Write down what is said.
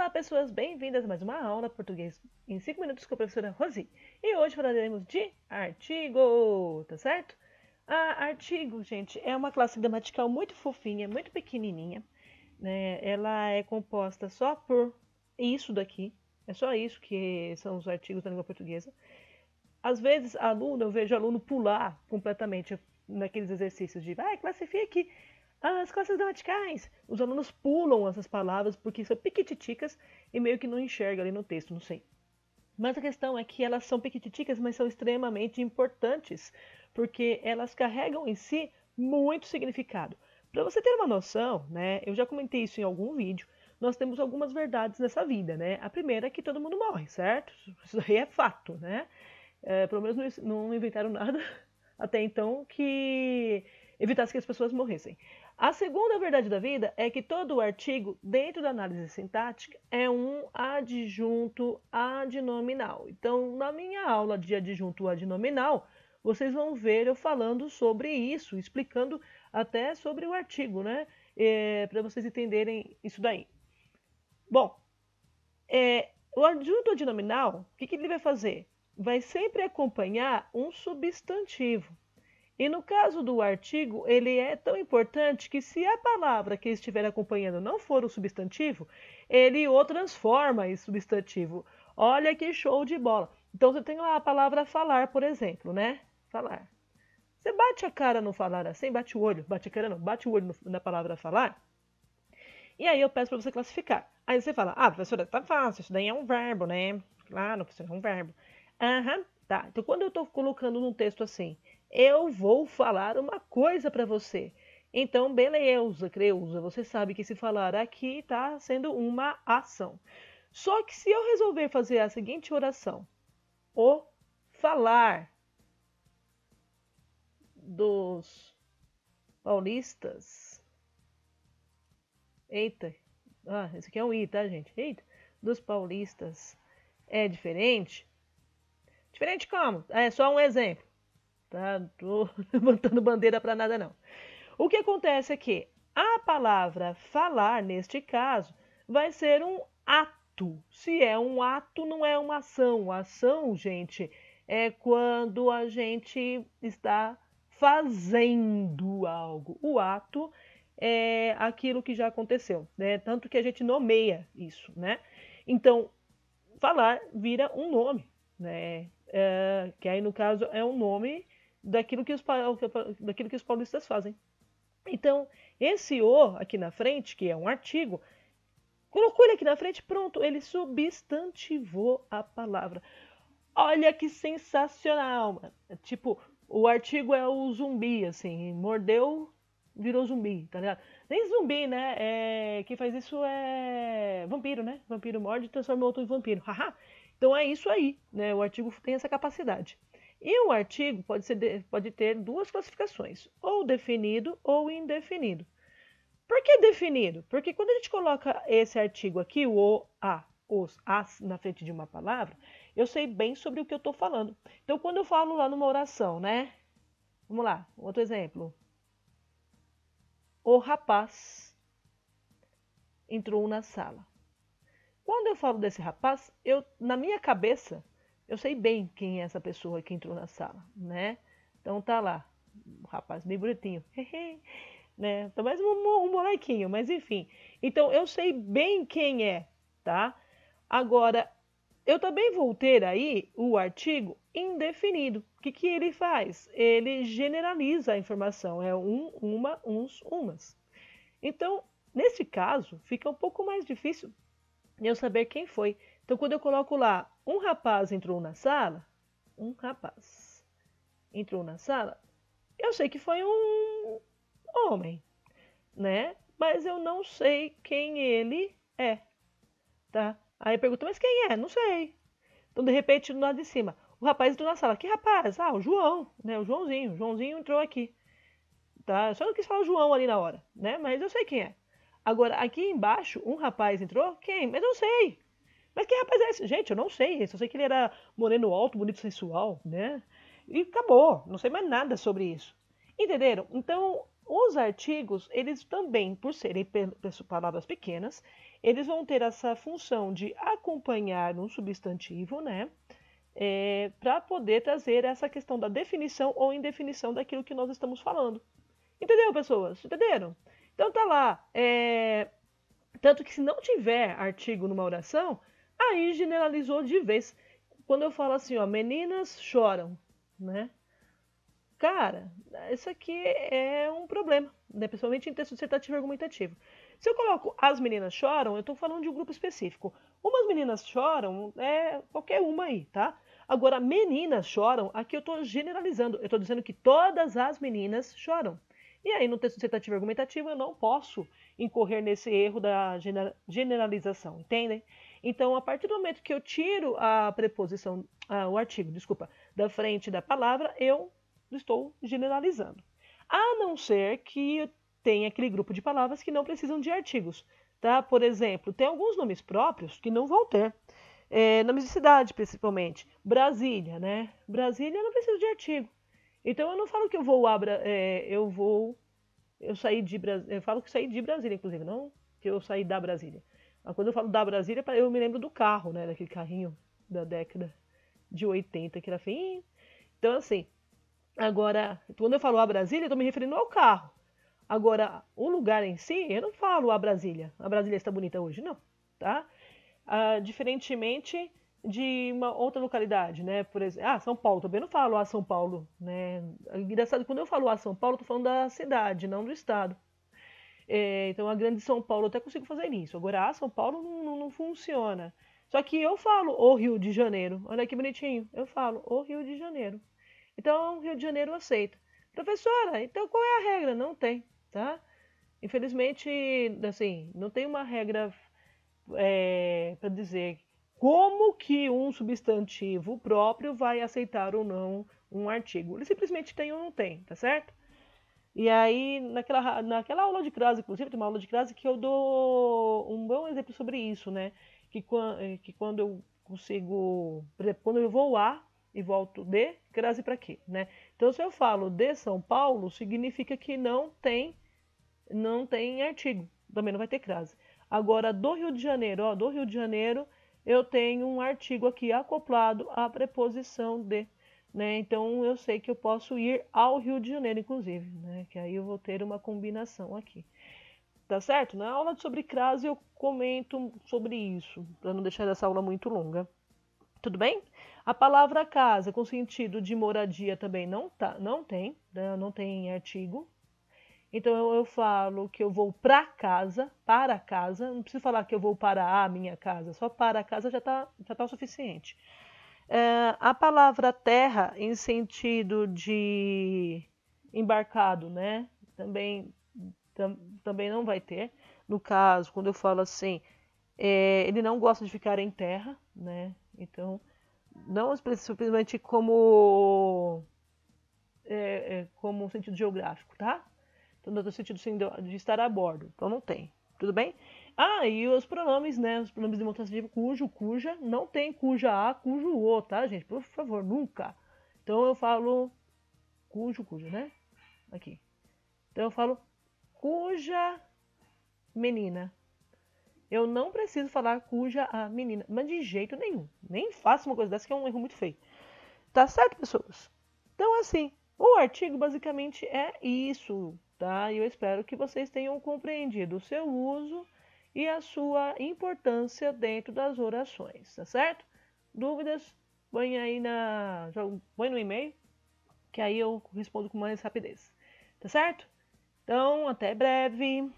Olá, pessoas, bem-vindas a mais uma aula de português em 5 minutos com a professora Rosi. E hoje falaremos de artigo, tá certo? Artigo, gente, é uma classe gramatical muito fofinha, muito pequenininha, né? Ela é composta só por isso daqui, é só isso que são os artigos da língua portuguesa. Às vezes, eu vejo aluno pular completamente naqueles exercícios de, classifique as classes gramaticais. Os alunos pulam essas palavras porque são piquititicas e meio que não enxergam ali no texto, não sei. Mas a questão é que elas são piquititicas, mas são extremamente importantes, porque elas carregam em si muito significado. Para você ter uma noção, né, eu já comentei isso em algum vídeo, nós temos algumas verdades nessa vida, né? A primeira é que todo mundo morre, certo? Isso aí é fato, né? Pelo menos não inventaram nada até então que evitasse que as pessoas morressem. A segunda verdade da vida é que todo artigo, dentro da análise sintática, é um adjunto adnominal. Então, na minha aula de adjunto adnominal, vocês vão ver eu falando sobre isso, explicando até sobre o artigo, né? Para vocês entenderem isso daí. Bom, o adjunto adnominal, o que ele vai fazer? Vai sempre acompanhar um substantivo. E no caso do artigo, ele é tão importante que se a palavra que estiver acompanhando não for o substantivo, ele o transforma em substantivo. Olha que show de bola. Então você tem lá a palavra falar, por exemplo, né? Falar. Você bate a cara no falar assim, bate o olho, bate a cara não, bate o olho na palavra falar. E aí eu peço para você classificar. Aí você fala, professora, tá fácil, isso daí é um verbo, né? Claro, professora, é um verbo. Aham, tá. Então quando eu estou colocando num texto assim, eu vou falar uma coisa para você. Então, beleza, Creuza, você sabe que se falar aqui está sendo uma ação. Só que se eu resolver fazer a seguinte oração, o falar dos paulistas. Eita, esse aqui é um I, tá, gente? Eita, dos paulistas é diferente? Diferente como? É só um exemplo. Tá? Não tô levantando bandeira para nada, não. O que acontece é que a palavra falar, neste caso, vai ser um ato. Se é um ato, não é uma ação. A ação, gente, é quando a gente está fazendo algo. O ato é aquilo que já aconteceu, né? Tanto que a gente nomeia isso, né? Então, falar vira um nome, né? Que aí, no caso, é um nome daquilo que os paulistas fazem. Então, esse o aqui na frente, que é um artigo, colocou ele aqui na frente, pronto, ele substantivou a palavra. Olha que sensacional, mano. Tipo, o artigo é o zumbi, assim, mordeu, virou zumbi, tá ligado? Nem zumbi, né? Quem faz isso é vampiro, né? Vampiro morde e transforma outro em vampiro. Haha. Então é isso aí, né? O artigo tem essa capacidade. E o artigo pode ter duas classificações, ou definido ou indefinido. Por que definido? Porque quando a gente coloca esse artigo aqui, o, a, os, as, na frente de uma palavra, eu sei bem sobre o que eu estou falando. Então, quando eu falo lá numa oração, né? Vamos lá, outro exemplo. O rapaz entrou na sala. Quando eu falo desse rapaz, na minha cabeça, eu sei bem quem é essa pessoa que entrou na sala, né? Então tá lá, um rapaz bem bonitinho, né? Tá mais um molequinho, mas enfim. Então eu sei bem quem é, tá? Agora, eu também vou ter aí o artigo indefinido. O que ele faz? Ele generaliza a informação, é um, uma, uns, umas. Então, nesse caso, fica um pouco mais difícil eu saber quem foi. Então, quando eu coloco lá, um rapaz entrou na sala, um rapaz entrou na sala, eu sei que foi um homem, né? Mas eu não sei quem ele é, tá? Aí pergunta, mas quem é? Não sei. Então, de repente, do lado de cima, o rapaz entrou na sala. Que rapaz? O João, né? O Joãozinho. O Joãozinho entrou aqui, tá? Eu só não quis falar o João ali na hora, né? Mas eu sei quem é. Agora, aqui embaixo, um rapaz entrou. Quem? Mas eu não sei. Mas que rapaz é esse? Gente, eu não sei. Eu só sei que ele era moreno alto, bonito, sensual, né? E acabou. Não sei mais nada sobre isso. Entenderam? Então, os artigos, eles também, por serem palavras pequenas, eles vão ter essa função de acompanhar um substantivo, né? Para poder trazer essa questão da definição ou indefinição daquilo que nós estamos falando. Entendeu, pessoas? Entenderam? Então tá lá. Tanto que se não tiver artigo numa oração, aí generalizou de vez. Quando eu falo assim, ó, meninas choram, né? Cara, isso aqui é um problema, né? Principalmente em texto dissertativo e argumentativo. Se eu coloco as meninas choram, eu estou falando de um grupo específico. Umas meninas choram, qualquer uma aí, tá? Agora, meninas choram, aqui eu estou generalizando. Eu estou dizendo que todas as meninas choram. E aí, no texto dissertativo e argumentativo, eu não posso incorrer nesse erro da generalização, entendem? Então, a partir do momento que eu tiro a preposição, o artigo, desculpa, da frente da palavra, eu estou generalizando. A não ser que tenha aquele grupo de palavras que não precisam de artigos, tá? Por exemplo, tem alguns nomes próprios que não vão ter. Nomes de cidade, principalmente. Brasília, né? Brasília não precisa de artigo. Então eu não falo que eu vou eu falo que saí de Brasília, inclusive, não que eu saí da Brasília. Mas quando eu falo da Brasília, eu me lembro do carro, né? Daquele carrinho da década de 80, que era feinho. Então, assim, agora, quando eu falo a Brasília, eu estou me referindo ao carro. Agora, o lugar em si, eu não falo a Brasília. A Brasília está bonita hoje, não, tá? Diferentemente de uma outra localidade, né? Por exemplo, São Paulo, também não falo a São Paulo, né? Engraçado, quando eu falo a São Paulo, eu tô falando da cidade, não do estado. Então, a grande São Paulo eu até consigo fazer isso. Agora, a São Paulo não funciona. Só que eu falo o Rio de Janeiro. Olha que bonitinho. Eu falo o Rio de Janeiro. Então, Rio de Janeiro aceita. Professora, então qual é a regra? Não tem, tá? Infelizmente, assim, não tem uma regra para dizer como que um substantivo próprio vai aceitar ou não um artigo. Ele simplesmente tem ou não tem, tá certo? E aí, naquela aula de crase, inclusive, tem uma aula de crase que eu dou um bom exemplo sobre isso, né? Que quando eu consigo, por exemplo, quando eu vou a e volto de, crase para quê, né? Então, se eu falo de São Paulo, significa que não tem artigo, também não vai ter crase. Agora, do Rio de Janeiro, do Rio de Janeiro, eu tenho um artigo aqui acoplado à preposição de, né? Então, eu sei que eu posso ir ao Rio de Janeiro, inclusive, né? Que aí eu vou ter uma combinação aqui. Tá certo? Na aula sobre crase eu comento sobre isso, para não deixar essa aula muito longa. Tudo bem? A palavra casa, com sentido de moradia, também não tem, né? Não tem artigo. Então eu falo que eu vou para casa, não preciso falar que eu vou para a minha casa, só para a casa já tá o suficiente. A palavra terra, em sentido de embarcado, né? Também não vai ter. No caso, quando eu falo assim, ele não gosta de ficar em terra, né? Então, não simplesmente como sentido geográfico, tá? Então, no sentido de estar a bordo. Então, não tem. Tudo bem? E os pronomes, né? Os pronomes demonstrativos cujo, cuja. Não tem cuja a, cujo o, tá, gente? Por favor, nunca. Então, eu falo cujo, cujo, né? Aqui. Então, eu falo cuja menina. Eu não preciso falar cuja a menina. Mas de jeito nenhum. Nem faço uma coisa dessa que é um erro muito feio. Tá certo, pessoas? Então, assim, o artigo basicamente é isso, tá? E eu espero que vocês tenham compreendido o seu uso e a sua importância dentro das orações, tá certo? Dúvidas? Põe aí põe no e-mail, que aí eu respondo com mais rapidez, tá certo? Então, até breve.